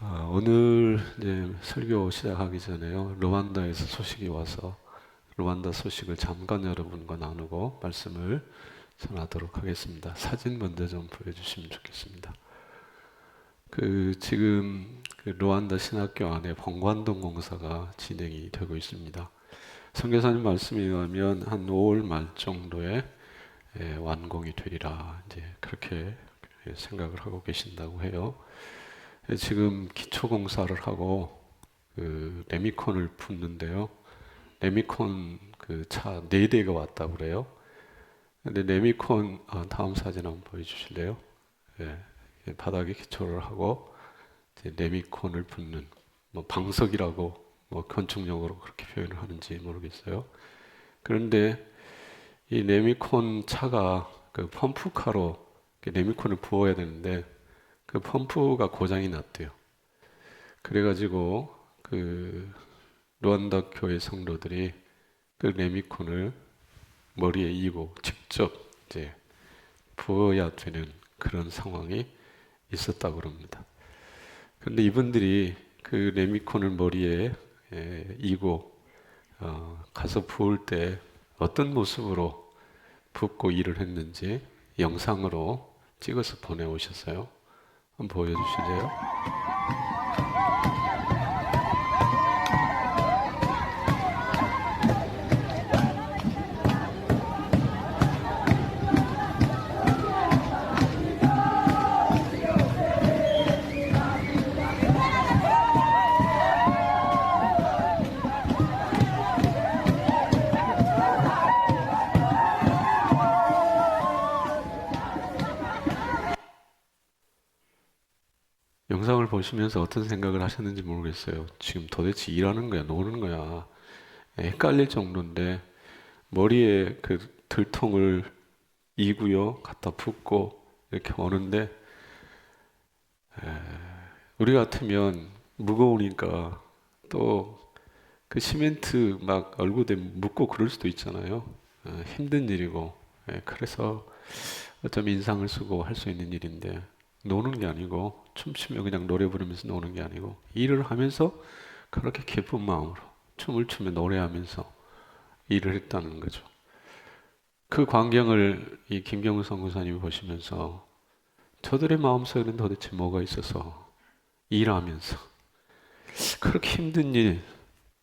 오늘 이제 설교 시작하기 전에요. 르완다에서 소식이 와서 르완다 소식을 잠깐 여러분과 나누고 말씀을 전하도록 하겠습니다. 사진 먼저 좀 보여주시면 좋겠습니다. 지금 르완다 신학교 안에 봉관동 공사가 진행이 되고 있습니다. 선교사님 말씀에 의하면 한 5월 말 정도에 완공이 되리라 이제 그렇게 생각을 하고 계신다고 해요. 지금 기초공사를 하고 레미콘을 붓는데요. 레미콘 차 4대가 왔다고 그래요. 근데 레미콘 다음 사진 한번 보여주실래요? 예, 바닥에 기초를 하고 이제 레미콘을 붓는 뭐 방석이라고 뭐 건축용어로 그렇게 표현을 하는지 모르겠어요. 그런데 이 레미콘 차가 펌프카로 레미콘을 부어야 되는데 그 펌프가 고장이 났대요. 그래가지고 르완다 교회 성도들이 그 레미콘을 머리에 이고 직접 이제 부어야 되는 그런 상황이 있었다고 합니다. 그런데 이분들이 그 레미콘을 머리에 이고 가서 부을 때 어떤 모습으로 붓고 일을 했는지 영상으로 찍어서 보내오셨어요. 한번 보여주실래요? 영상을 보시면서 어떤 생각을 하셨는지 모르겠어요. 지금 도대체 일하는 거야, 노는 거야. 헷갈릴 정도인데 머리에 그 들통을 이고요, 갖다 붓고 이렇게 오는데 우리 같으면 무거우니까 또 그 시멘트 막 얼굴에 묻고 그럴 수도 있잖아요. 힘든 일이고 그래서 어쩌면 인상을 쓰고 할 수 있는 일인데 노는 게 아니고 춤추며 그냥 노래 부르면서 노는 게 아니고 일을 하면서 그렇게 기쁜 마음으로 춤을 추며 노래하면서 일을 했다는 거죠. 그 광경을 이 김경우 선교사님이 보시면서 저들의 마음속에는 도대체 뭐가 있어서 일하면서 그렇게 힘든 일,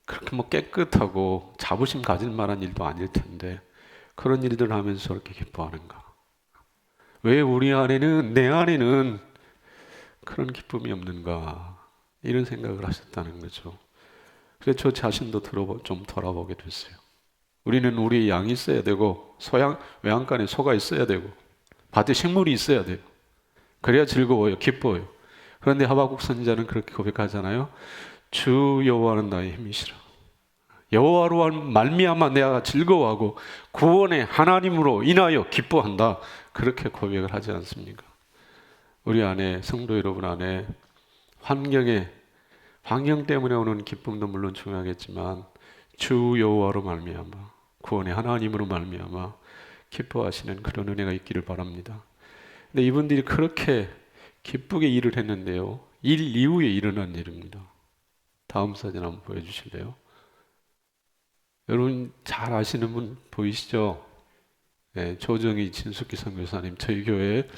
그렇게 뭐 깨끗하고 자부심 가질 만한 일도 아닐 텐데 그런 일들을 하면서 그렇게 기뻐하는가? 왜 우리 안에는, 내 안에는 그런 기쁨이 없는가? 이런 생각을 하셨다는 거죠. 그래서 저 자신도 좀 돌아보게 됐어요. 우리는 우리 양이 있어야 되고, 외양간에 소가 있어야 되고, 밭에 식물이 있어야 돼요. 그래야 즐거워요, 기뻐요. 그런데 하박국 선지자는 그렇게 고백하잖아요. 주 여호와는 나의 힘이시라. 여호와로 말미암아 내가 즐거워하고 구원의 하나님으로 인하여 기뻐한다. 그렇게 고백을 하지 않습니까? 우리 안에 성도 여러분 안에 환경 때문에 오는 기쁨도 물론 중요하겠지만 주 여호와로 말미암아 구원의 하나님으로 말미암아 기뻐하시는 그런 은혜가 있기를 바랍니다. 근데 이분들이 그렇게 기쁘게 일을 했는데요. 일 이후에 일어난 일입니다. 다음 사진 한번 보여주실래요? 여러분 잘 아시는 분 보이시죠? 네, 조정희 진숙기 선교사님 저희 교회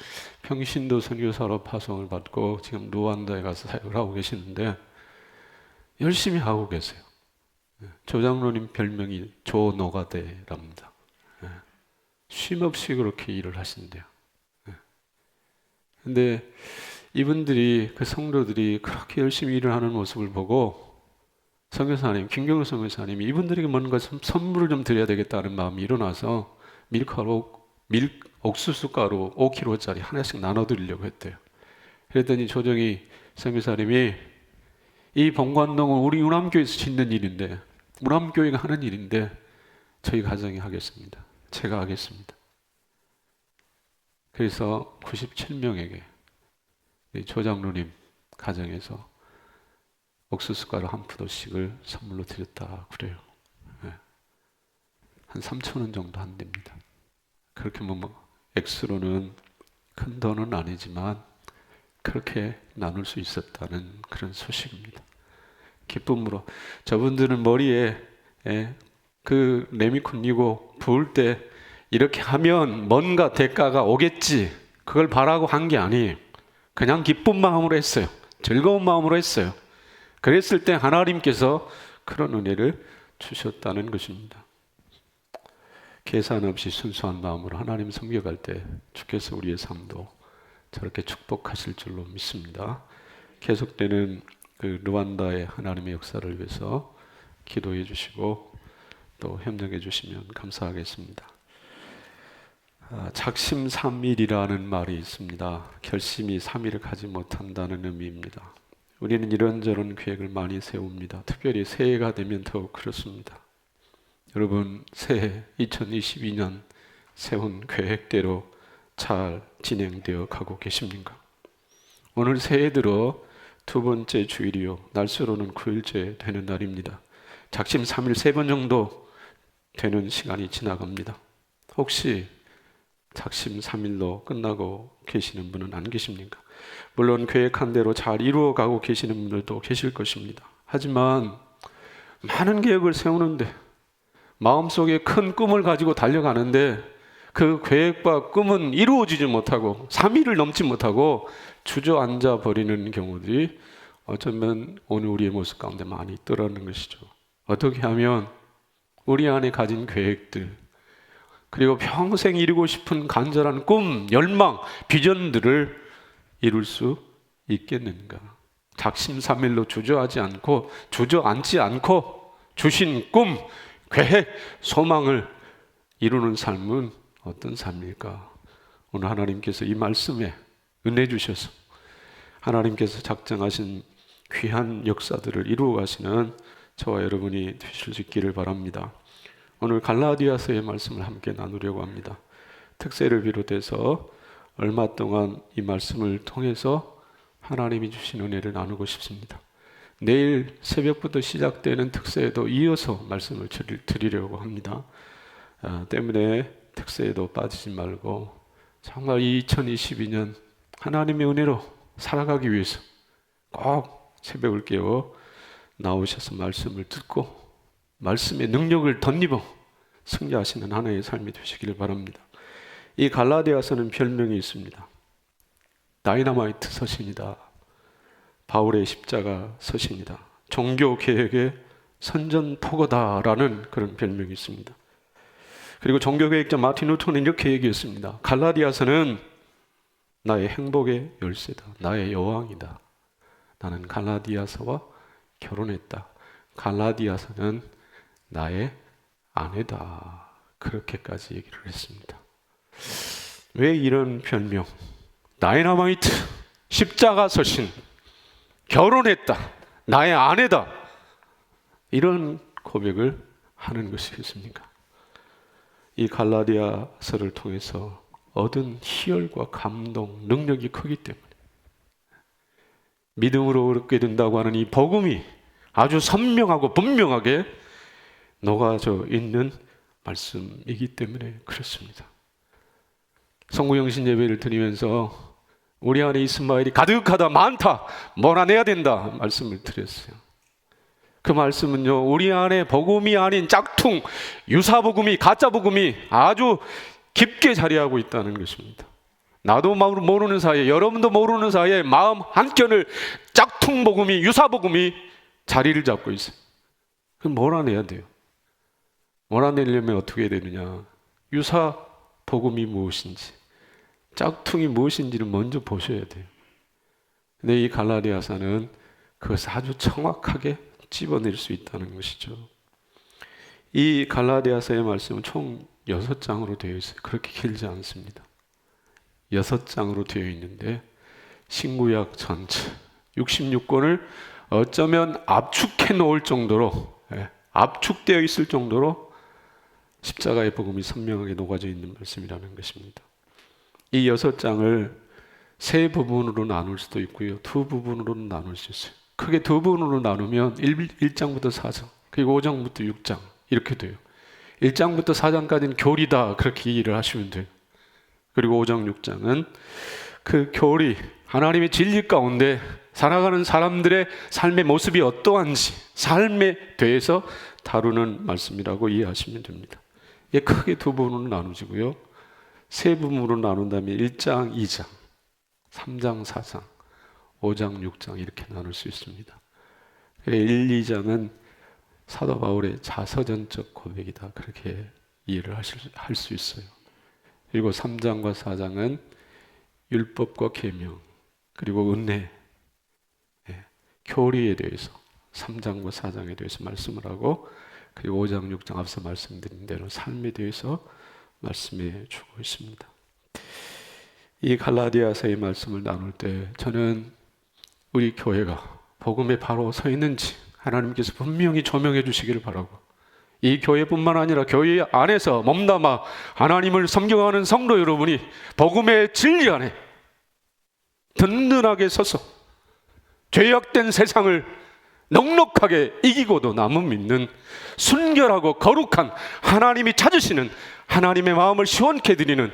평신도 선교사로 파송을 받고 지금 루안다에 가서 사역을 하고 계시는데 열심히 하고 계세요. 조장로님 별명이 조노가대랍니다. 쉼 없이 그렇게 일을 하신대요. 근데 이분들이 그 성도들이 그렇게 열심히 일을 하는 모습을 보고 선교사님, 김경우 선교사님이 이분들에게 뭔가 선물을 좀 드려야 되겠다는 마음이 일어나서 옥수수 가루 5kg짜리 하나씩 나눠드리려고 했대요. 그랬더니 조정희 선교사님이 이 봉관동은 우리 우남교회에서 짓는 일인데 우남교회가 하는 일인데 저희 가정이 하겠습니다. 제가 하겠습니다. 그래서 97명에게 조장로님 가정에서 옥수수 가루 한 푸도씩을 선물로 드렸다 그래요. 한 3,000원 정도 한답니다. 그렇게 액수로는 큰 돈은 아니지만 그렇게 나눌 수 있었다는 그런 소식입니다. 기쁨으로. 저분들은 머리에 그 레미콘 이고 부을 때 이렇게 하면 뭔가 대가가 오겠지, 그걸 바라고 한 게 아니에요. 그냥 기쁜 마음으로 했어요. 즐거운 마음으로 했어요. 그랬을 때 하나님께서 그런 은혜를 주셨다는 것입니다. 계산 없이 순수한 마음으로 하나님 섬겨갈 때 주께서 우리의 삶도 저렇게 축복하실 줄로 믿습니다. 계속되는 그 르완다의 하나님의 역사를 위해서 기도해 주시고 또 협력해 주시면 감사하겠습니다. 작심삼일이라는 말이 있습니다. 결심이 3일을 가지 못한다는 의미입니다. 우리는 이런저런 계획을 많이 세웁니다. 특별히 새해가 되면 더욱 그렇습니다. 여러분, 새해 2022년 세운 계획대로 잘 진행되어 가고 계십니까? 오늘 새해 들어 두 번째 주일이요, 날수로는 9일째 되는 날입니다. 작심 3일 3번 정도 되는 시간이 지나갑니다. 혹시 작심 3일로 끝나고 계시는 분은 안 계십니까? 물론 계획한 대로 잘 이루어가고 계시는 분들도 계실 것입니다. 하지만 많은 계획을 세우는데, 마음속에 큰 꿈을 가지고 달려가는데 그 계획과 꿈은 이루어지지 못하고 3일을 넘지 못하고 주저앉아 버리는 경우들이 어쩌면 오늘 우리의 모습 가운데 많이 있더라는 것이죠. 어떻게 하면 우리 안에 가진 계획들, 그리고 평생 이루고 싶은 간절한 꿈, 열망, 비전들을 이룰 수 있겠는가? 작심삼일로 주저앉지 않고 주신 꿈, 계획, 소망을 이루는 삶은 어떤 삶일까? 오늘 하나님께서 이 말씀에 은혜 주셔서 하나님께서 작정하신 귀한 역사들을 이루어 가시는 저와 여러분이 되실 수 있기를 바랍니다. 오늘 갈라디아서의 말씀을 함께 나누려고 합니다. 특세를 비롯해서 얼마 동안 이 말씀을 통해서 하나님이 주신 은혜를 나누고 싶습니다. 내일 새벽부터 시작되는 특세에도 이어서 말씀을 드리려고 합니다. 때문에 특세에도 빠지지 말고 정말 2022년 하나님의 은혜로 살아가기 위해서 꼭 새벽을 깨워 나오셔서 말씀을 듣고 말씀의 능력을 덧입어 승리하시는 하나의 삶이 되시기를 바랍니다. 이 갈라디아서는 별명이 있습니다. 다이너마이트 서신이다. 바울의 십자가 서신이다. 종교 개혁의 선전포고다라는 그런 별명이 있습니다. 그리고 종교개혁자 마틴 루터는 이렇게 얘기했습니다. 갈라디아서는 나의 행복의 열쇠다. 나의 여왕이다. 나는 갈라디아서와 결혼했다. 갈라디아서는 나의 아내다. 그렇게까지 얘기를 했습니다. 왜 이런 별명? 다이너마이트, 십자가 서신, 결혼했다, 나의 아내다, 이런 고백을 하는 것이겠습니까? 이 갈라디아서를 통해서 얻은 희열과 감동, 능력이 크기 때문에 믿음으로 얻게 된다고 하는 이 복음이 아주 선명하고 분명하게 녹아져 있는 말씀이기 때문에 그렇습니다. 성구영신 예배를 드리면서 우리 안에 이스마엘이 가득하다, 많다, 몰아내야 된다 말씀을 드렸어요. 그 말씀은요, 우리 안에 복음이 아닌 짝퉁, 유사복음이, 가짜복음이 아주 깊게 자리하고 있다는 것입니다. 나도 모르는 사이에, 여러분도 모르는 사이에 마음 한켠을 짝퉁복음이, 유사복음이 자리를 잡고 있어요. 그럼 몰아내야 돼요. 몰아내려면 어떻게 해야 되느냐? 유사복음이 무엇인지, 짝퉁이 무엇인지를 먼저 보셔야 돼요. 근데 이 갈라디아서는 그것을 아주 정확하게 집어낼 수 있다는 것이죠. 이 갈라디아서의 말씀은 총 6장으로 되어 있어요. 그렇게 길지 않습니다. 6장으로 되어 있는데 신구약 전체 66권을 어쩌면 압축해 놓을 정도로, 압축되어 있을 정도로 십자가의 복음이 선명하게 녹아져 있는 말씀이라는 것입니다. 이 6장을 세 부분으로 나눌 수도 있고요, 두 부분으로 나눌 수 있어요. 크게 두 부분으로 나누면 1장부터 4장, 그리고 5장부터 6장 이렇게 돼요. 1장부터 4장까지는 교리다, 그렇게 이해를 하시면 돼요. 그리고 5장, 6장은 그 교리, 하나님의 진리 가운데 살아가는 사람들의 삶의 모습이 어떠한지 삶에 대해서 다루는 말씀이라고 이해하시면 됩니다. 이게 크게 두 부분으로 나누지고요. 세 부분으로 나눈다면 1장, 2장, 3장, 4장, 5장, 6장 이렇게 나눌 수 있습니다. 1, 2장은 사도 바울의 자서전적 고백이다. 그렇게 이해를 할 수 있어요. 그리고 3장과 4장은 율법과 계명, 그리고 은혜, 교리에 대해서 3장과 4장에 대해서 말씀을 하고, 그리고 5장, 6장 앞서 말씀드린 대로 삶에 대해서 말씀해 주고 있습니다. 이 갈라디아서의 말씀을 나눌 때 저는 우리 교회가 복음에 바로 서 있는지 하나님께서 분명히 조명해 주시기를 바라고, 이 교회뿐만 아니라 교회 안에서 몸담아 하나님을 섬겨가는 성도 여러분이 복음의 진리 안에 든든하게 서서 죄악된 세상을 넉넉하게 이기고도 남을 믿는 순결하고 거룩한 하나님이 찾으시는 하나님의 마음을 시원케 드리는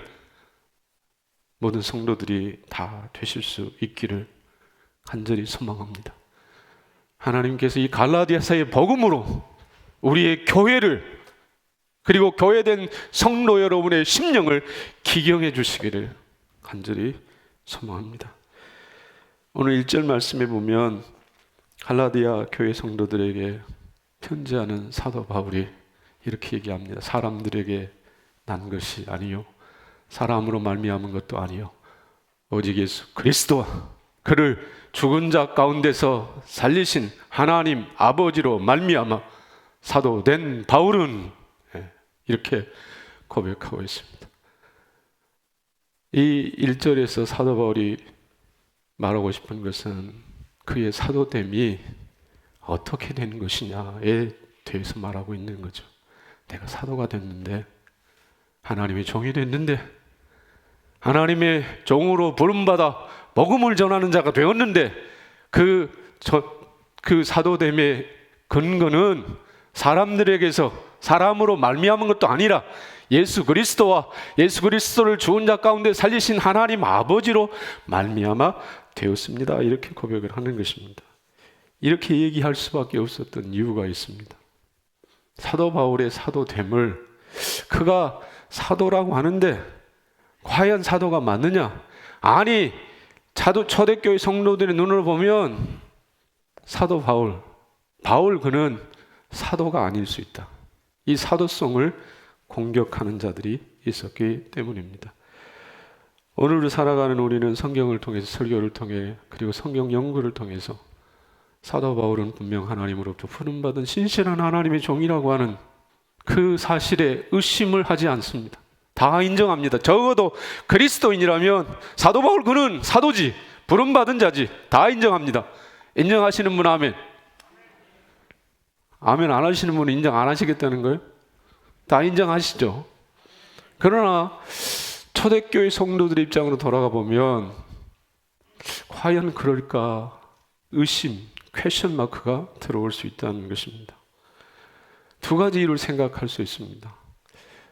모든 성도들이 다 되실 수 있기를 간절히 소망합니다. 하나님께서 이 갈라디아서의 복음으로 우리의 교회를, 그리고 교회된 성도 여러분의 심령을 기경해 주시기를 간절히 소망합니다. 오늘 1절 말씀에 보면 갈라디아 교회 성도들에게 편지하는 사도 바울이 이렇게 얘기합니다. 사람들에게 난 것이 아니요, 사람으로 말미암은 것도 아니요, 오직 예수 그리스도와 그를 죽은 자 가운데서 살리신 하나님 아버지로 말미암아 사도된 바울은, 이렇게 고백하고 있습니다. 이 1절에서 사도 바울이 말하고 싶은 것은 그의 사도됨이 어떻게 된 것이냐에 대해서 말하고 있는 거죠. 내가 사도가 됐는데, 하나님의 종이 됐는데, 하나님의 종으로 부름받아 복음을 전하는 자가 되었는데, 그 사도됨의 근거는 사람들에게서 사람으로 말미암은 것도 아니라 예수 그리스도와 예수 그리스도를 죽은 자 가운데 살리신 하나님 아버지로 말미암아 되었습니다. 이렇게 고백을 하는 것입니다. 이렇게 얘기할 수밖에 없었던 이유가 있습니다. 사도 바울의 사도됨을, 그가 사도라고 하는데 과연 사도가 맞느냐? 아니, 초대교회 성도들의 눈으로 보면 사도 바울 그는 사도가 아닐 수 있다. 이 사도성을 공격하는 자들이 있었기 때문입니다. 오늘을 살아가는 우리는 성경을 통해서, 설교를 통해, 그리고 성경 연구를 통해서 사도 바울은 분명 하나님으로부터 부름받은 신실한 하나님의 종이라고 하는 그 사실에 의심을 하지 않습니다. 다 인정합니다. 적어도 그리스도인이라면 사도 바울 그는 사도지, 부름받은 자지, 다 인정합니다. 인정하시는 분 아멘. 아멘 안 하시는 분은 인정 안 하시겠다는 거예요? 다 인정하시죠? 그러나 초대교회 성도들의 입장으로 돌아가 보면 과연 그럴까? 의심, 퀘션 마크가 들어올 수 있다는 것입니다. 두 가지 이유를 생각할 수 있습니다.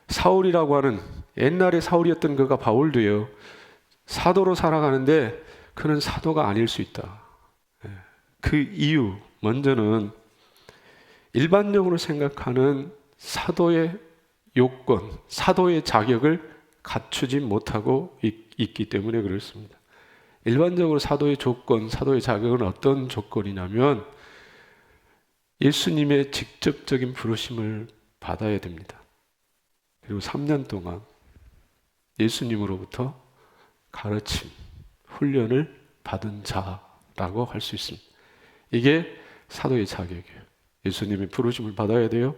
사울이라고 하는, 옛날에 사울이었던 그가 바울도요, 사도로 살아가는데 그는 사도가 아닐 수 있다. 그 이유, 먼저는 일반적으로 생각하는 사도의 요건, 사도의 자격을 갖추지 못하고 있기 때문에 그렇습니다. 일반적으로 사도의 조건, 사도의 자격은 어떤 조건이냐면 예수님의 직접적인 부르심을 받아야 됩니다. 그리고 3년 동안 예수님으로부터 가르침, 훈련을 받은 자라고 할 수 있습니다. 이게 사도의 자격이에요. 예수님의 부르심을 받아야 돼요.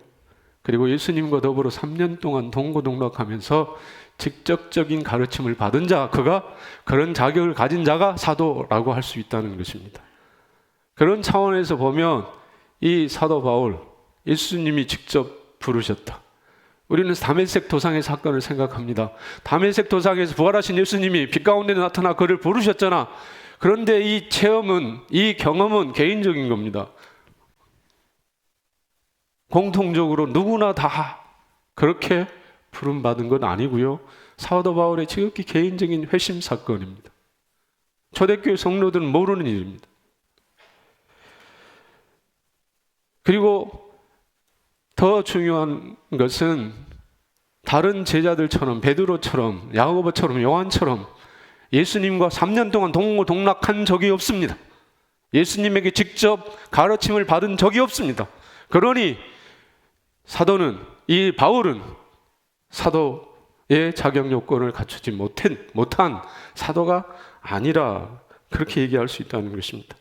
그리고 예수님과 더불어 3년 동안 동고동락하면서 직접적인 가르침을 받은 자, 그런 자격을 가진 자가 사도라고 할 수 있다는 것입니다. 그런 차원에서 보면 이 사도 바울, 예수님이 직접 부르셨다. 우리는 다메섹 도상의 사건을 생각합니다. 다메섹 도상에서 부활하신 예수님이 빛 가운데 나타나 그를 부르셨잖아. 그런데 이 체험은, 이 경험은 개인적인 겁니다. 공통적으로 누구나 다 그렇게 부름받은 건 아니고요. 사도 바울의 지극히 개인적인 회심 사건입니다. 초대교회 성도들은 모르는 일입니다. 그리고 더 중요한 것은 다른 제자들처럼 베드로처럼 야고보처럼 요한처럼 예수님과 3년 동안 동고동락한 적이 없습니다. 예수님에게 직접 가르침을 받은 적이 없습니다. 그러니 사도는, 이 바울은 사도의 자격 요건을 갖추지 못한 사도가 아니라 그렇게 얘기할 수 있다는 것입니다.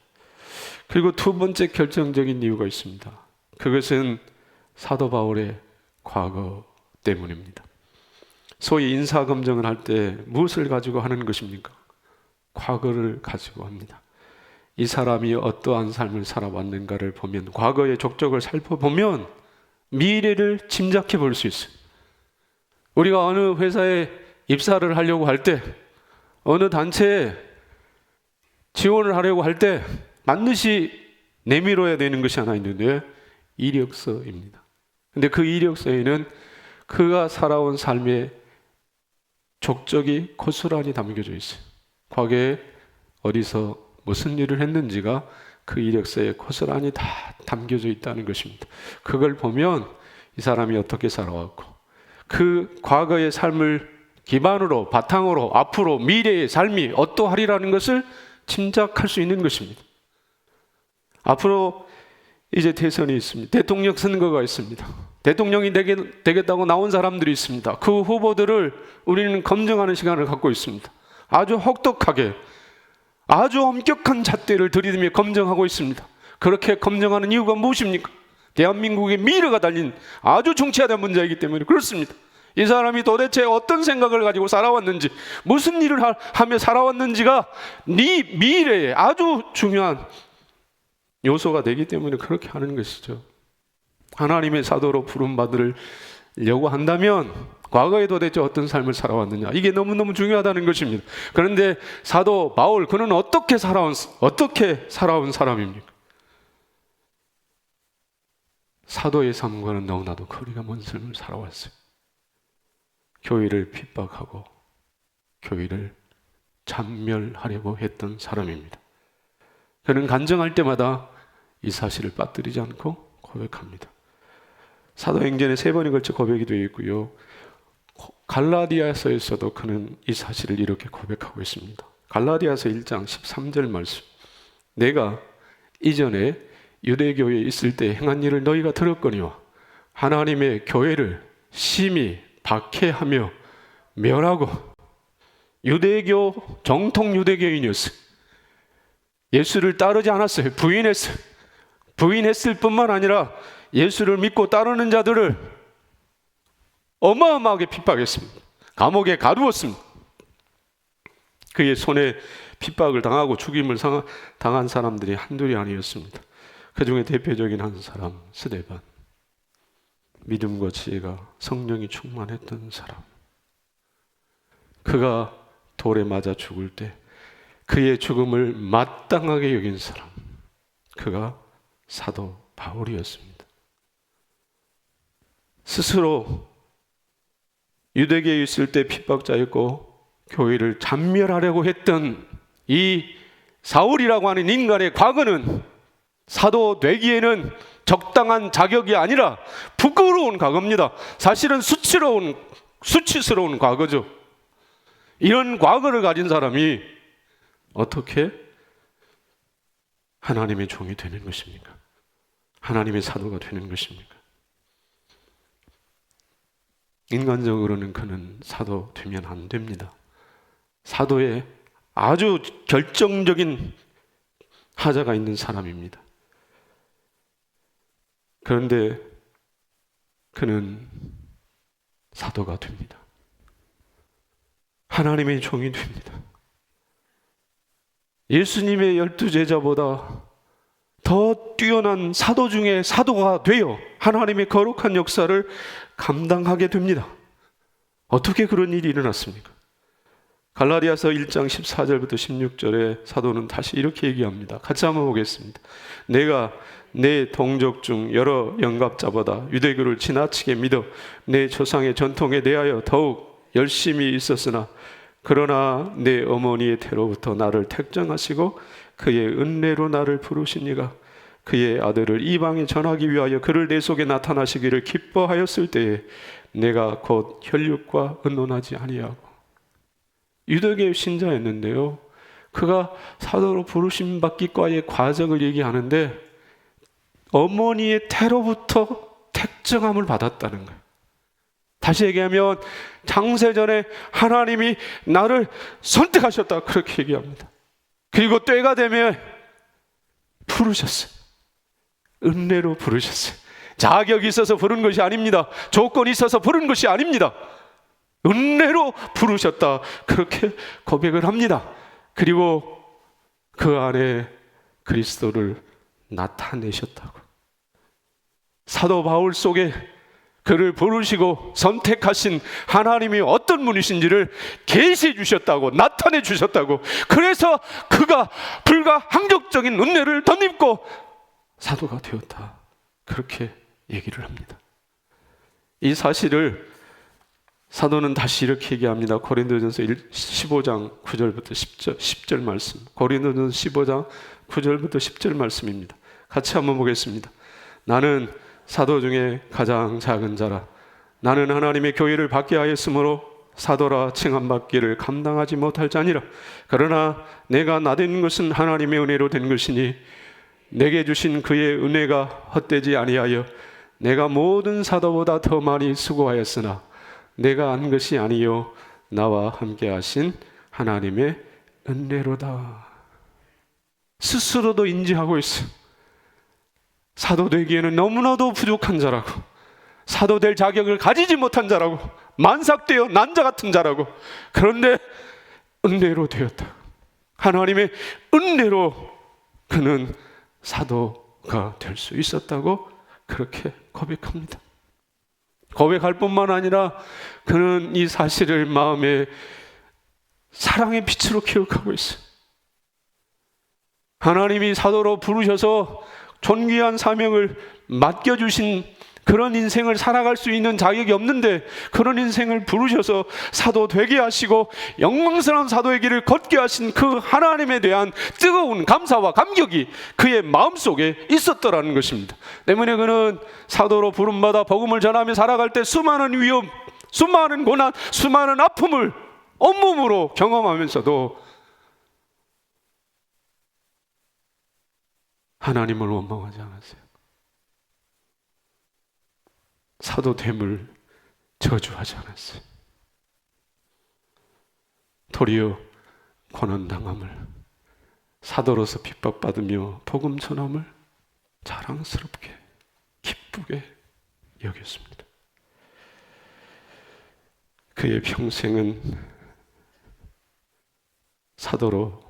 그리고 두 번째 결정적인 이유가 있습니다. 그것은 사도 바울의 과거 때문입니다. 소위 인사검증을 할 때 무엇을 가지고 하는 것입니까? 과거를 가지고 합니다. 이 사람이 어떠한 삶을 살아왔는가를 보면, 과거의 족적을 살펴보면 미래를 짐작해 볼 수 있어요. 우리가 어느 회사에 입사를 하려고 할 때, 어느 단체에 지원을 하려고 할 때 반드시 내밀어야 되는 것이 하나 있는데 이력서입니다. 근데 그 이력서에는 그가 살아온 삶의 족적이 고스란히 담겨져 있어요. 과거에 어디서 무슨 일을 했는지가 그 이력서에 고스란히 다 담겨져 있다는 것입니다. 그걸 보면 이 사람이 어떻게 살아왔고, 그 과거의 삶을 기반으로, 바탕으로 앞으로 미래의 삶이 어떠하리라는 것을 짐작할 수 있는 것입니다. 앞으로 이제 대선이 있습니다. 대통령 선거가 있습니다. 대통령이 되겠다고 나온 사람들이 있습니다. 그 후보들을 우리는 검증하는 시간을 갖고 있습니다. 아주 혹독하게, 아주 엄격한 잣대를 들이대며 검증하고 있습니다. 그렇게 검증하는 이유가 무엇입니까? 대한민국의 미래가 달린 아주 중차대한 문제이기 때문에 그렇습니다. 이 사람이 도대체 어떤 생각을 가지고 살아왔는지, 무슨 일을 하며 살아왔는지가 네 미래에 아주 중요한 요소가 되기 때문에 그렇게 하는 것이죠. 하나님의 사도로 부름받으려고 한다면 과거에 도대체 어떤 삶을 살아왔느냐, 이게 너무너무 중요하다는 것입니다. 그런데 사도 바울, 그는 어떻게 살아온 사람입니까? 사도의 삶과는 너무나도 거리가 먼 삶을 살아왔어요. 교회를 핍박하고 교회를 잔멸하려고 했던 사람입니다. 그는 간증할 때마다 이 사실을 빠뜨리지 않고 고백합니다. 사도행전에 3번에 걸쳐 고백이 되어 있고요. 갈라디아서에서도 그는 이 사실을 이렇게 고백하고 있습니다. 갈라디아서 1장 13절 말씀. 내가 이전에 유대교회에 있을 때 행한 일을 너희가 들었거니와 하나님의 교회를 심히 박해하며 멸하고, 유대교, 정통 유대교인이었어요. 예수를 따르지 않았어요. 부인했을 뿐만 아니라 예수를 믿고 따르는 자들을 어마어마하게 핍박했습니다. 감옥에 가두었습니다. 그의 손에 핍박을 당하고 죽임을 당한 사람들이 한둘이 아니었습니다. 그 중에 대표적인 한 사람, 스데반. 믿음과 지혜가, 성령이 충만했던 사람. 그가 돌에 맞아 죽을 때 그의 죽음을 마땅하게 여긴 사람, 그가 사도 바울이었습니다. 스스로 유대교에 있을 때 핍박자였고 교회를 잔멸하려고 했던 이 사울이라고 하는 인간의 과거는 사도 되기에는 적당한 자격이 아니라 부끄러운 과거입니다. 사실은 수치스러운 과거죠. 이런 과거를 가진 사람이 어떻게 하나님의 종이 되는 것입니까? 하나님의 사도가 되는 것입니까? 인간적으로는 그는 사도 되면 안 됩니다. 사도에 아주 결정적인 하자가 있는 사람입니다. 그런데 그는 사도가 됩니다. 하나님의 종이 됩니다. 예수님의 12제자보다 더 뛰어난 사도 중에 사도가 되어 하나님의 거룩한 역사를 감당하게 됩니다. 어떻게 그런 일이 일어났습니까? 갈라디아서 1장 14절부터 16절에 사도는 다시 이렇게 얘기합니다. 같이 한번 보겠습니다. 내가 내 동족 중 여러 영갑자보다 유대교를 지나치게 믿어 내 조상의 전통에 대하여 더욱 열심히 있었으나 그러나 내 어머니의 태로부터 나를 택정하시고 그의 은혜로 나를 부르시니가 그의 아들을 이방에 전하기 위하여 그를 내 속에 나타나시기를 기뻐하였을 때에 내가 곧 혈육과 의논하지 아니하고. 유대교의 신자였는데요, 그가 사도로 부르심 받기과의 과정을 얘기하는데 어머니의 태로부터 택정함을 받았다는 거예요. 다시 얘기하면 창세전에 하나님이 나를 선택하셨다, 그렇게 얘기합니다. 그리고 때가 되면 부르셨어요. 은혜로 부르셨어요. 자격이 있어서 부른 것이 아닙니다. 조건이 있어서 부른 것이 아닙니다. 은혜로 부르셨다, 그렇게 고백을 합니다. 그리고 그 안에 그리스도를 나타내셨다고. 사도 바울 속에 그를 부르시고 선택하신 하나님이 어떤 분이신지를 계시해 주셨다고, 나타내 주셨다고. 그래서 그가 불가항력적인 은혜를 덧입고 사도가 되었다, 그렇게 얘기를 합니다. 이 사실을 사도는 다시 이렇게 얘기합니다. 고린도전서 15장 9절부터 10절 말씀. 고린도전서 15장 9절부터 10절 말씀입니다. 같이 한번 보겠습니다. 나는 사도 중에 가장 작은 자라. 나는 하나님의 교회를 받게 하였으므로 사도라 칭함받기를 감당하지 못할 자니라. 그러나 내가 나된 것은 하나님의 은혜로 된 것이니 내게 주신 그의 은혜가 헛되지 아니하여 내가 모든 사도보다 더 많이 수고하였으나 내가 한 것이 아니요 나와 함께 하신 하나님의 은혜로다. 스스로도 인지하고 있어. 사도 되기에는 너무나도 부족한 자라고, 사도 될 자격을 가지지 못한 자라고, 만삭되어 난자 같은 자라고. 그런데 은혜로 되었다. 하나님의 은혜로 그는 사도가 될 수 있었다고 그렇게 고백합니다. 고백할 뿐만 아니라 그는 이 사실을 마음에 사랑의 빛으로 기억하고 있어요. 하나님이 사도로 부르셔서 존귀한 사명을 맡겨주신 그런 인생을 살아갈 수 있는 자격이 없는데 그런 인생을 부르셔서 사도 되게 하시고 영광스러운 사도의 길을 걷게 하신 그 하나님에 대한 뜨거운 감사와 감격이 그의 마음속에 있었더라는 것입니다. 때문에 그는 사도로 부름받아 복음을 전하며 살아갈 때 수많은 위험, 수많은 고난, 수많은 아픔을 온몸으로 경험하면서도 하나님을 원망하지 않았어요. 사도됨을 저주하지 않았어요. 도리어 고난당함을, 사도로서 핍박받으며 복음 전함을 자랑스럽게 기쁘게 여겼습니다. 그의 평생은 사도로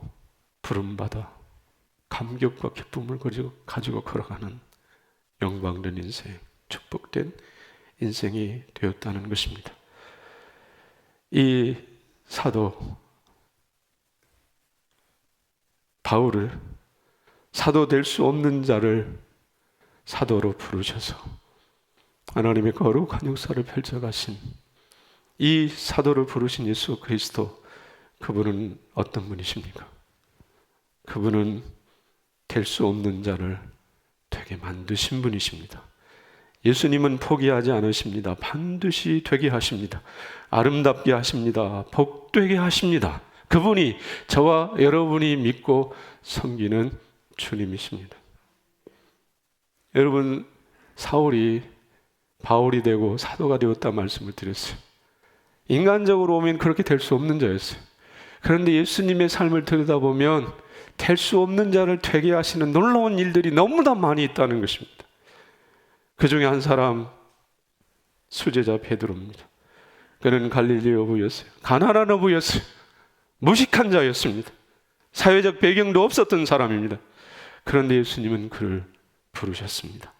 부름받아 감격과 기쁨을 가지고 걸어가는 영광된 인생, 축복된 인생이 되었다는 것입니다. 이 사도 바울을, 사도 될 수 없는 자를 사도로 부르셔서 하나님의 거룩한 역사를 펼쳐가신 이 사도를 부르신 예수 그리스도, 그분은 어떤 분이십니까? 그분은 될 수 없는 자를 되게 만드신 분이십니다. 예수님은 포기하지 않으십니다. 반드시 되게 하십니다. 아름답게 하십니다. 복되게 하십니다. 그분이 저와 여러분이 믿고 섬기는 주님이십니다. 여러분, 사울이 바울이 되고 사도가 되었다 말씀을 드렸어요. 인간적으로 보면 그렇게 될 수 없는 자였어요. 그런데 예수님의 삶을 들여다보면 될 수 없는 자를 되게 하시는 놀라운 일들이 너무나 많이 있다는 것입니다. 그 중에 한 사람, 수제자 베드로입니다. 그는 갈릴리 어부였어요. 가난한 어부였어요. 무식한 자였습니다. 사회적 배경도 없었던 사람입니다. 그런데 예수님은 그를 부르셨습니다.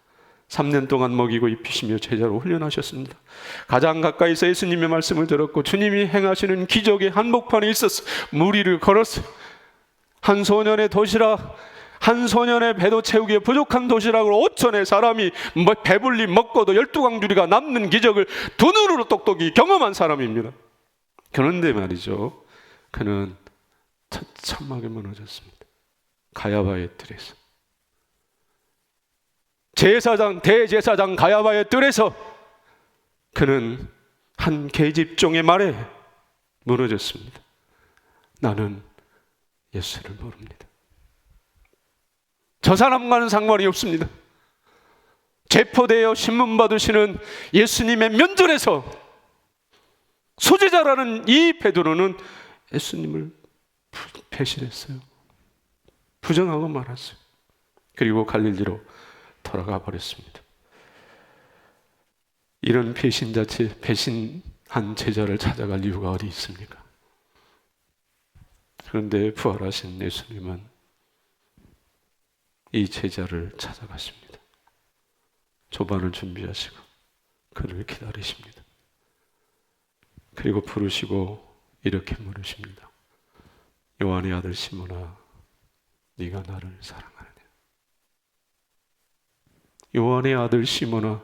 3년 동안 먹이고 입히시며 제자로 훈련하셨습니다. 가장 가까이서 예수님의 말씀을 들었고 주님이 행하시는 기적의 한복판에 있었어 무리를 걸었어요. 한 소년의 도시락, 한 소년의 배도 채우기에 부족한 도시락으로 5천의 사람이 배불리 먹고도 12광주리가 남는 기적을 두 눈으로 똑똑히 경험한 사람입니다. 그런데 말이죠, 그는 처참하게 무너졌습니다. 가야바의 뜰에서. 대제사장 가야바의 뜰에서 그는 한 계집종의 말에 무너졌습니다. 나는 예수를 모릅니다. 저 사람과는 상관이 없습니다. 체포되어 신문 받으시는 예수님의 면전에서 소제자라는 이 베드로는 예수님을 배신했어요. 부정하고 말았어요. 그리고 갈릴리로 돌아가 버렸습니다. 이런 배신한 제자를 찾아갈 이유가 어디 있습니까? 그런데 부활하신 예수님은 이 제자를 찾아가십니다. 조반을 준비하시고 그를 기다리십니다. 그리고 부르시고 이렇게 물으십니다. 요한의 아들 시몬아, 네가 나를 사랑하느냐? 요한의 아들 시몬아,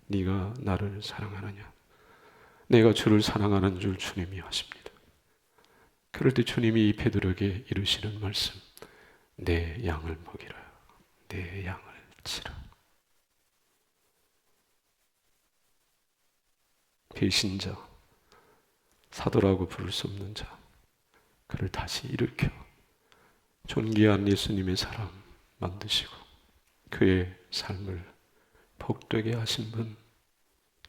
네가 나를 사랑하느냐? 내가 주를 사랑하는 줄 주님이 아십니다. 그럴 때 주님이 이 베드로에게 이루시는 말씀, 내 양을 먹이라, 내 양을 치라. 배신자, 사도라고 부를 수 없는 자, 그를 다시 일으켜 존귀한 예수님의 사람 만드시고 그의 삶을 복되게 하신 분,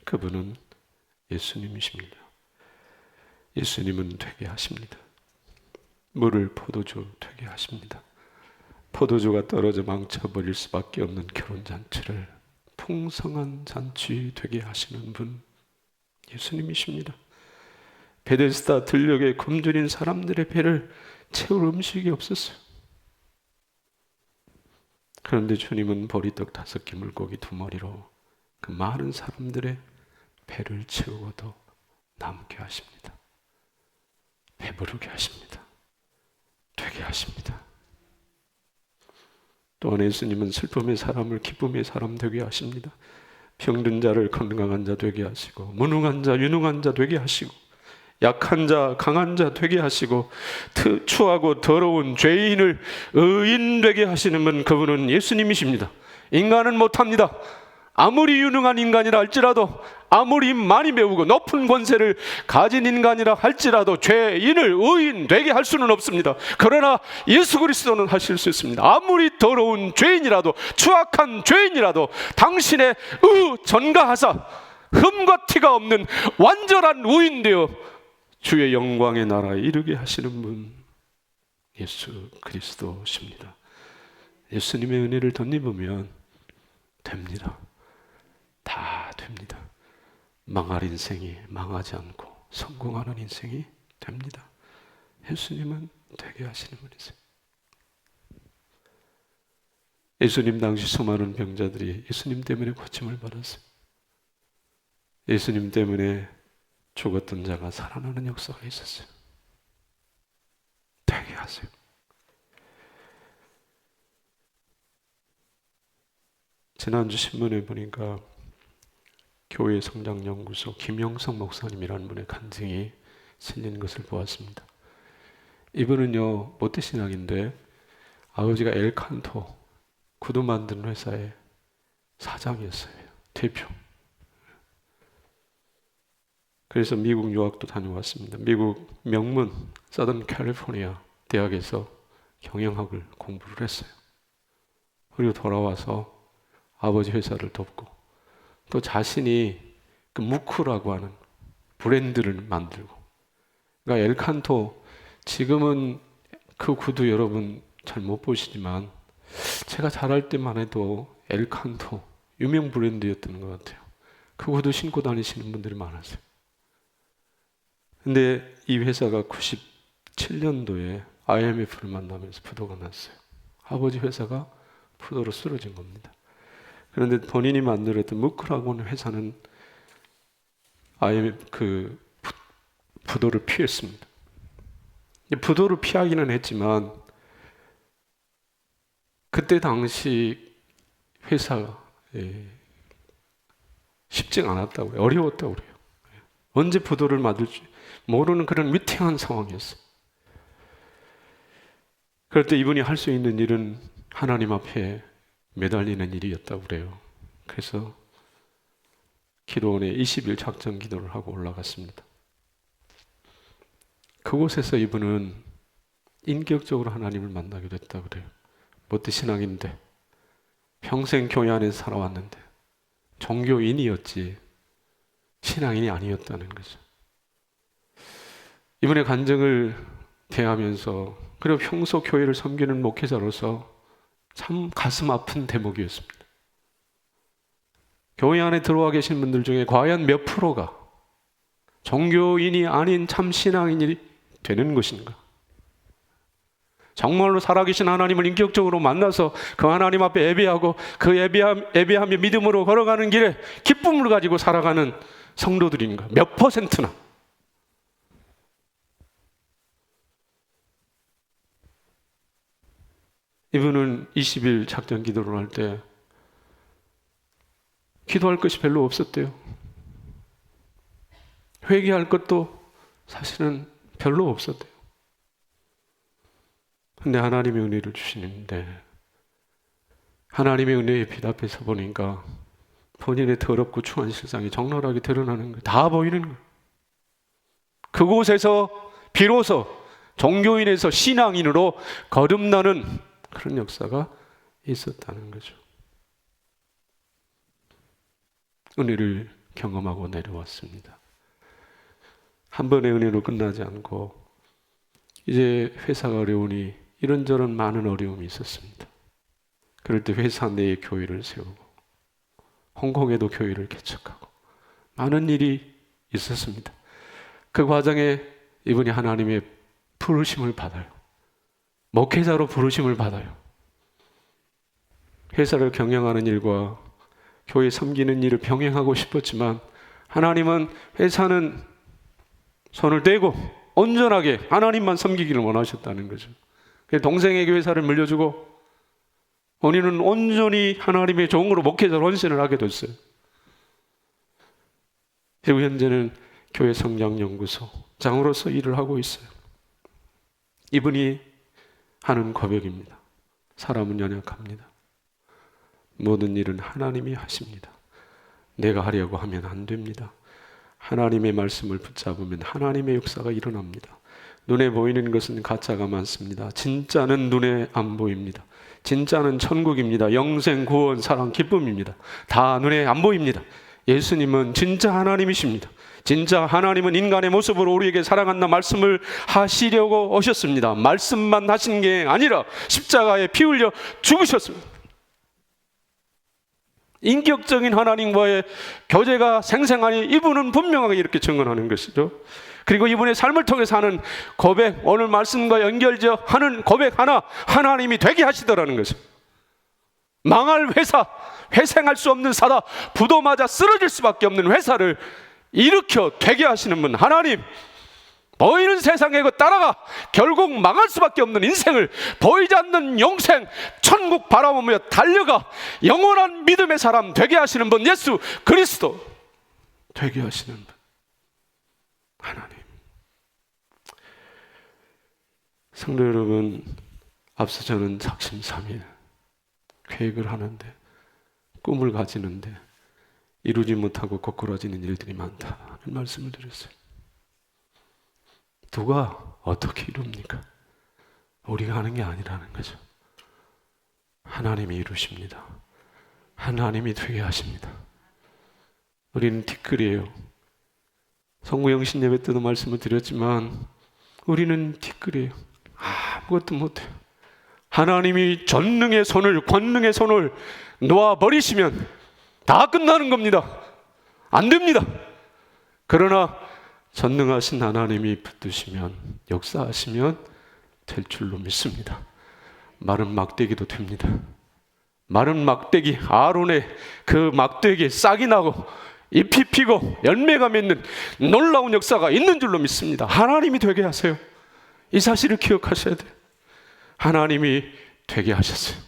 그분은 예수님이십니다. 예수님은 되게 하십니다. 물을 포도주 되게 하십니다. 포도주가 떨어져 망쳐버릴 수밖에 없는 결혼잔치를 풍성한 잔치 되게 하시는 분, 예수님이십니다. 베데스다 들녘에 굶주린 사람들의 배를 채울 음식이 없었어요. 그런데 주님은 보리떡 5개, 물고기 2마리로 그 많은 사람들의 배를 채우고도 남게 하십니다. 배부르게 하십니다. 되게 하십니다. 또한 예수님은 슬픔의 사람을 기쁨의 사람 되게 하십니다. 병든 자를 건강한 자 되게 하시고, 무능한 자 유능한 자 되게 하시고, 약한 자 강한 자 되게 하시고, 추하고 더러운 죄인을 의인 되게 하시는 분, 그분은 예수님이십니다. 인간은 못합니다. 아무리 유능한 인간이라 할지라도, 아무리 많이 배우고 높은 권세를 가진 인간이라 할지라도 죄인을 의인 되게 할 수는 없습니다. 그러나 예수 그리스도는 하실 수 있습니다. 아무리 더러운 죄인이라도, 추악한 죄인이라도 당신의 전가하사 흠과 티가 없는 완전한 의인 되어 주의 영광의 나라에 이르게 하시는 분, 예수 그리스도십니다. 예수님의 은혜를 덧입으면 됩니다. 다 됩니다. 망할 인생이 망하지 않고 성공하는 인생이 됩니다. 예수님은 되게 하시는 분이세요. 예수님 당시 수많은 병자들이 예수님 때문에 고침을 받았어요. 예수님 때문에 죽었던 자가 살아나는 역사가 있었어요. 되게 하세요. 지난주 신문에 보니까 교회 성장연구소 김영성 목사님이라는 분의 간증이 실린 것을 보았습니다. 이분은요, 모태신앙인데 아버지가 엘칸토 구두 만드는 회사의 사장이었어요. 대표. 그래서 미국 유학도 다녀왔습니다. 미국 명문 서던 캘리포니아 대학에서 경영학을 공부를 했어요. 그리고 돌아와서 아버지 회사를 돕고 또 자신이 그 무크라고 하는 브랜드를 만들고, 그러니까 엘칸토, 지금은 그 구두 여러분 잘 못 보시지만 제가 자랄 때만 해도 엘칸토 유명 브랜드였던 것 같아요. 그 구두 신고 다니시는 분들이 많았어요. 근데 이 회사가 97년도에 IMF를 만나면서 부도가 났어요. 아버지 회사가 부도로 쓰러진 겁니다. 그런데 본인이 만들었던 무크라고 하는 회사는 IMF 부도를 피했습니다. 부도를 피하기는 했지만 그때 당시 회사가 쉽지가 않았다고요. 어려웠다고 그래요. 언제 부도를 맞을지 모르는 그런 위태한 상황이었어요. 그럴 때 이분이 할 수 있는 일은 하나님 앞에 매달리는 일이었다고 그래요. 그래서 기도원에 20일 작전 기도를 하고 올라갔습니다. 그곳에서 이분은 인격적으로 하나님을 만나게 됐다고 그래요. 못돼 신앙인데, 평생 교회 안에서 살아왔는데 종교인이었지 신앙인이 아니었다는 거죠. 이분의 간증을 대하면서, 그리고 평소 교회를 섬기는 목회자로서 참 가슴 아픈 대목이었습니다. 교회 안에 들어와 계신 분들 중에 과연 몇 프로가 종교인이 아닌 참 신앙인이 되는 것인가? 정말로 살아계신 하나님을 인격적으로 만나서 그 하나님 앞에 예배하고 그 예배하며 믿음으로 걸어가는 길에 기쁨을 가지고 살아가는 성도들인가? 몇 퍼센트나? 이분은 20일 작전 기도를 할 때 기도할 것이 별로 없었대요. 회개할 것도 사실은 별로 없었대요. 근데 하나님의 은혜를 주시는데, 하나님의 은혜의 빛 앞에 서 보니까 본인의 더럽고 추한 실상이 적나라하게 드러나는 거예요. 다 보이는 거예요. 그곳에서 비로소 종교인에서 신앙인으로 거듭나는 그런 역사가 있었다는 거죠. 은혜를 경험하고 내려왔습니다. 한 번의 은혜로 끝나지 않고 이제 회사가 어려우니 이런저런 많은 어려움이 있었습니다. 그럴 때 회사 내에 교회를 세우고 홍콩에도 교회를 개척하고 많은 일이 있었습니다. 그 과정에 이분이 하나님의 부르심을 받아요. 목회자로 부르심을 받아요. 회사를 경영하는 일과 교회 섬기는 일을 병행하고 싶었지만 하나님은 회사는 손을 떼고 온전하게 하나님만 섬기기를 원하셨다는 거죠. 동생에게 회사를 물려주고 본인은 온전히 하나님의 종으로 목회자로 헌신을 하게 됐어요. 그리고 현재는 교회 성장연구소 장으로서 일을 하고 있어요. 이분이 하는 고백입니다. 사람은 연약합니다. 모든 일은 하나님이 하십니다. 내가 하려고 하면 안 됩니다. 하나님의 말씀을 붙잡으면 하나님의 역사가 일어납니다. 눈에 보이는 것은 가짜가 많습니다. 진짜는 눈에 안 보입니다. 진짜는 천국입니다. 영생, 구원, 사랑, 기쁨입니다. 다 눈에 안 보입니다. 예수님은 진짜 하나님이십니다. 진짜 하나님은 인간의 모습으로 우리에게 사랑한다 말씀을 하시려고 오셨습니다. 말씀만 하신 게 아니라 십자가에 피 흘려 죽으셨습니다. 인격적인 하나님과의 교제가 생생하니 이분은 분명하게 이렇게 증언하는 것이죠. 그리고 이분의 삶을 통해서 하는 고백, 오늘 말씀과 연결되어 하는 고백 하나, 하나님이 되게 하시더라는 것이죠. 망할 회사, 회생할 수 없는 사다, 부도 맞아 쓰러질 수밖에 없는 회사를 일으켜 되게 하시는 분 하나님, 보이는 세상에 그 따라가 결국 망할 수밖에 없는 인생을 보이지 않는 영생 천국 바라보며 달려가 영원한 믿음의 사람 되게 하시는 분 예수 그리스도 되게 하시는 분 하나님. 성도 여러분, 앞서 저는 작심삼일 계획을 하는데 꿈을 가지는데 이루지 못하고 거꾸러지는 일들이 많다는 말씀을 드렸어요. 누가 어떻게 이룹니까? 우리가 하는 게 아니라는 거죠. 하나님이 이루십니다. 하나님이 되게 하십니다. 우리는 티끌이에요. 성구영신 예배 때도 말씀을 드렸지만 우리는 티끌이에요. 아무것도 못해요. 하나님이 전능의 손을, 권능의 손을 놓아버리시면 다 끝나는 겁니다. 안 됩니다. 그러나 전능하신 하나님이 붙드시면, 역사하시면 될 줄로 믿습니다. 마른 막대기도 됩니다. 마른 막대기, 아론의 그 막대기에 싹이 나고 잎이 피고 열매가 맺는 놀라운 역사가 있는 줄로 믿습니다. 하나님이 되게 하세요. 이 사실을 기억하셔야 돼요. 하나님이 되게 하셨어요.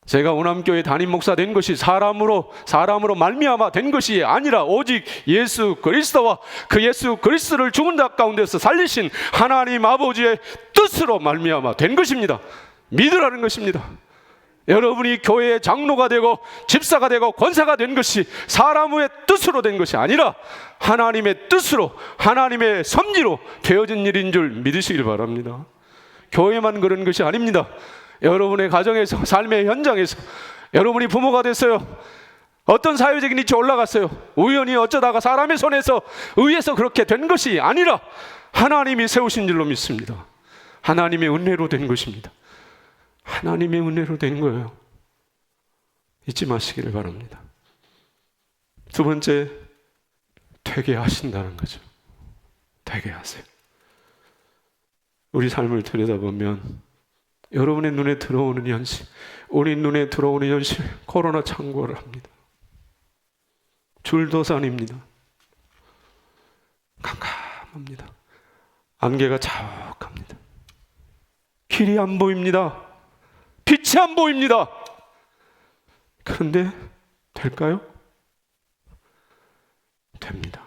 제가 오남교회 담임 목사 된 것이 사람으로 말미암아 된 것이 아니라 오직 예수 그리스도와 그 예수 그리스도를 죽은 자 가운데서 살리신 하나님 아버지의 뜻으로 말미암아 된 것입니다. 믿으라는 것입니다. 여러분이 교회의 장로가 되고 집사가 되고 권사가 된 것이 사람의 뜻으로 된 것이 아니라 하나님의 뜻으로, 하나님의 섭리로 되어진 일인 줄 믿으시길 바랍니다. 교회만 그런 것이 아닙니다. 여러분의 가정에서, 삶의 현장에서, 여러분이 부모가 됐어요. 어떤 사회적인 위치에 올라갔어요. 우연히 어쩌다가 사람의 손에서 의해서 그렇게 된 것이 아니라 하나님이 세우신 줄로 믿습니다. 하나님의 은혜로 된 것입니다. 하나님의 은혜로 된 거예요. 잊지 마시기를 바랍니다. 두 번째, 되게 하신다는 거죠. 되게 하세요. 우리 삶을 들여다보면 여러분의 눈에 들어오는 현실, 우리 눈에 들어오는 현실, 코로나 창궐을 합니다. 줄도산입니다. 캄캄합니다. 안개가 자욱합니다. 길이 안 보입니다. 빛이 안 보입니다. 그런데 될까요? 됩니다.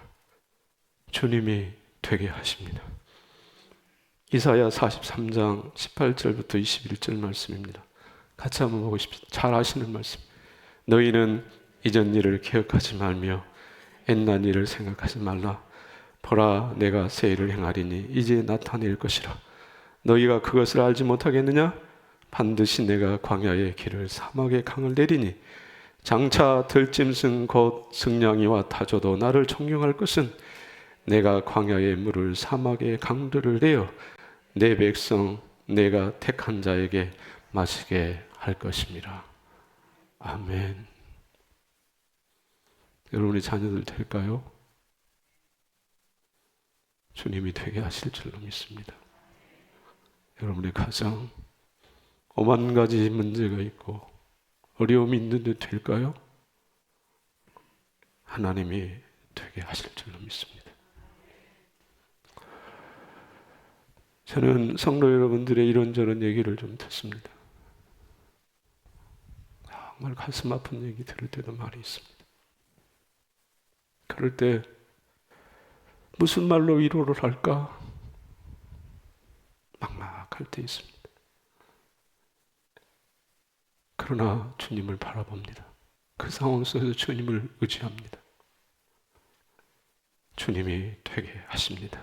주님이 되게 하십니다. 이사야 43장 18절부터 21절 말씀입니다. 같이 한번 보고 싶습니다. 잘 아시는 말씀. 너희는 이전 일을 기억하지 말며 옛날 일을 생각하지 말라. 보라, 내가 새 일을 행하리니 이제 나타낼 것이라. 너희가 그것을 알지 못하겠느냐? 반드시 내가 광야의 길을 사막의 강을 내리니 장차 들짐승 곧 승냥이와 타조도 나를 존경할 것은 내가 광야의 물을 사막의 강들을 내어 내 백성 내가 택한 자에게 마시게 할 것입니다. 아멘. 여러분의 자녀들 될까요? 주님이 되게 하실 줄로 믿습니다. 여러분의 가정 5만 가지 문제가 있고 어려움이 있는데 될까요? 하나님이 되게 하실 줄로 믿습니다. 저는 성도 여러분들의 이런저런 얘기를 좀 듣습니다. 정말 가슴 아픈 얘기 들을 때도 많이 있습니다. 그럴 때 무슨 말로 위로를 할까? 막막할 때 있습니다. 그러나 주님을 바라봅니다. 그 상황 속에서 주님을 의지합니다. 주님이 되게 하십니다.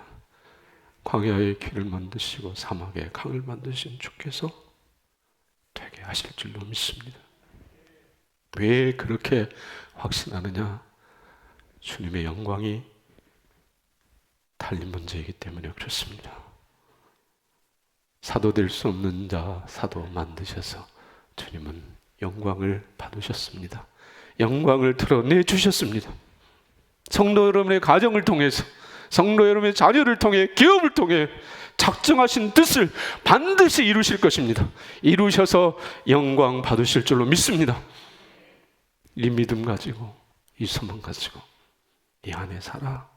광야의 길을 만드시고 사막의 강을 만드신 주께서 되게 하실 줄로 믿습니다. 왜 그렇게 확신하느냐? 주님의 영광이 달린 문제이기 때문에 그렇습니다. 사도 될 수 없는 자 사도 만드셔서 주님은 영광을 받으셨습니다. 영광을 드러내 주셨습니다. 성도 여러분의 가정을 통해서, 성도 여러분의 자녀를 통해, 기업을 통해 작정하신 뜻을 반드시 이루실 것입니다. 이루셔서 영광 받으실 줄로 믿습니다. 이 믿음 가지고, 이 소망 가지고 이 안에 살아.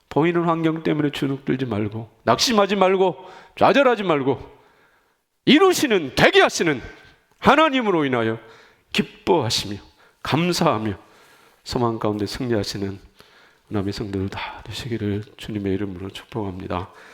보이는 환경 때문에 주눅들지 말고, 낙심하지 말고, 좌절하지 말고, 이루시는, 되게 하시는 하나님으로 인하여 기뻐하시며 감사하며 소망 가운데 승리하시는 남의 성도들 다 되시기를 주님의 이름으로 축복합니다.